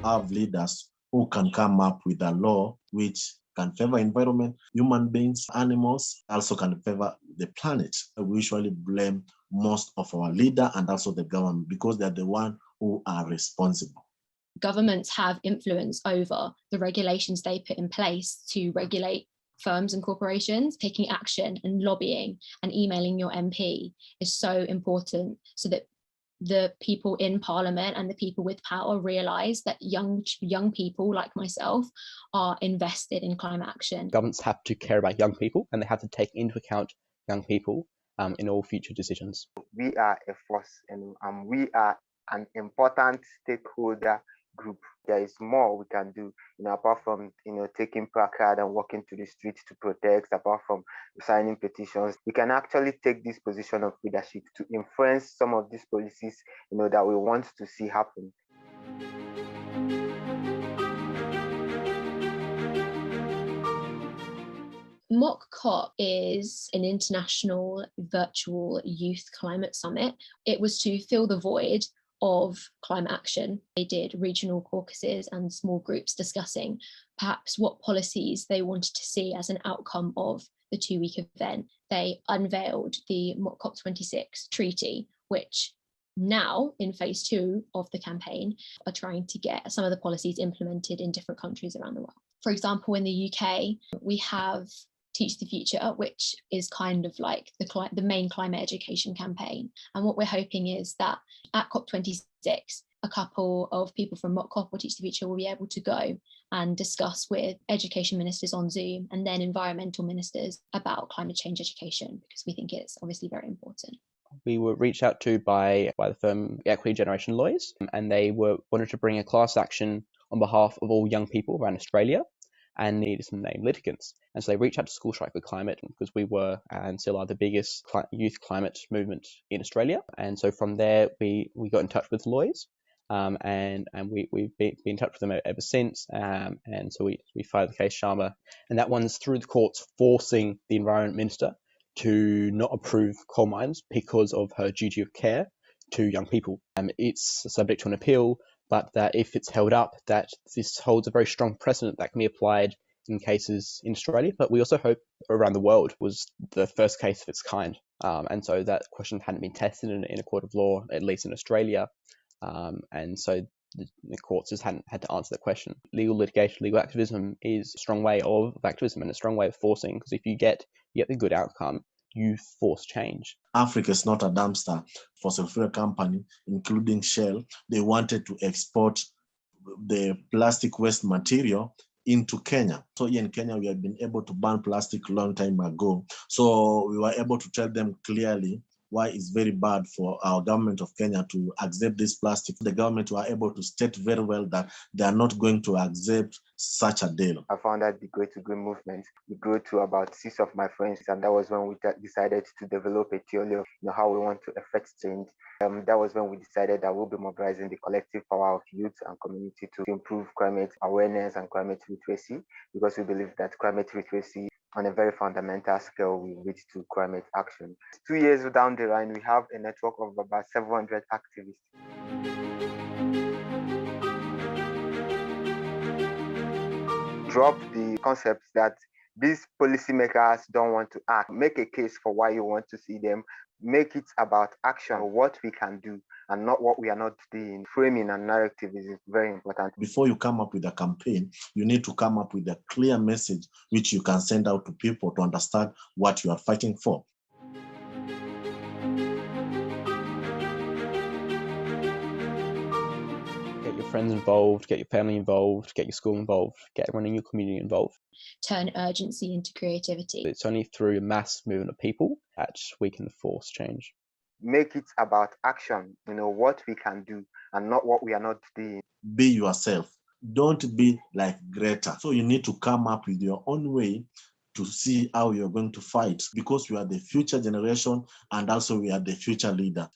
have leaders who can come up with a law which can favor environment, human beings, animals, also can favor the planet. We usually blame most of our leader and also the government because they're the one who are responsible. Governments have influence over the regulations they put in place to regulate firms and corporations. Taking action and lobbying and emailing your MP is so important so that the people in Parliament and the people with power realise that young people like myself are invested in climate action. Governments have to care about young people and they have to take into account young people in all future decisions. We are a force and we are an important stakeholder group. There is more we can do, apart from, taking placard and walking to the streets to protest, apart from signing petitions. We can actually take this position of leadership to influence some of these policies, that we want to see happen. Mock COP is an international virtual youth climate summit. It was to fill the void of climate action. They did regional caucuses and small groups discussing perhaps what policies they wanted to see as an outcome of the 2-week event. They unveiled the Mock COP26 treaty, which now in phase 2 of the campaign are trying to get some of the policies implemented in different countries around the world. For example, in the UK, we have Teach the Future, which is kind of like the main climate education campaign. And what we're hoping is that at COP26, a couple of people from Mock COP or Teach the Future will be able to go and discuss with education ministers on Zoom and then environmental ministers about climate change education, because we think it's obviously very important. We were reached out to by the firm Equity Generation Lawyers, and they wanted to bring a class action on behalf of all young people around Australia and needed some named litigants. And so they reached out to School Strike for Climate because we were and still are the biggest youth climate movement in Australia. And so from there, we got in touch with lawyers and we've been in touch with them ever since. And so we filed the case Sharma, and that one's through the courts forcing the Environment Minister to not approve coal mines because of her duty of care to young people. It's subject to an appeal, but that if it's held up, that this holds a very strong precedent that can be applied in cases in Australia, but we also hope around the world. Was the first case of its kind. And so that question hadn't been tested in a court of law, at least in Australia. And so the courts just hadn't had to answer that question. Legal litigation, legal activism is a strong way of activism and a strong way of forcing, because if you get the good outcome, you force change. Africa is not a dumpster. Fossil fuel company, including Shell, they wanted to export the plastic waste material into Kenya. So here in Kenya, we have been able to ban plastic a long time ago. So we were able to tell them clearly why it's very bad for our government of Kenya to accept this plastic. The government were able to state very well that they are not going to accept such a deal. I found that the Great to Green movement, we grew to about 6 of my friends, and that was when we decided to develop a theory of how we want to effect change. That was when we decided that we'll be mobilizing the collective power of youth and community to improve climate awareness and climate literacy, because we believe that climate literacy on a very fundamental scale will lead to climate action. 2 years down the line, we have a network of about 700 activists. Drop the concepts that these policymakers don't want to act. Make a case for why you want to see them. Make it about action, what we can do, and not what we are not doing. Framing and narrative is very important. Before you come up with a campaign, you need to come up with a clear message which you can send out to people to understand what you are fighting for. Get your friends involved, get your family involved, get your school involved, get everyone in your community involved. Turn urgency into creativity. It's only through a mass movement of people that we can force change. Make it about action, what we can do and not what we are not doing. Be yourself. Don't be like Greta. So you need to come up with your own way to see how you're going to fight, because we are the future generation and also we are the future leader.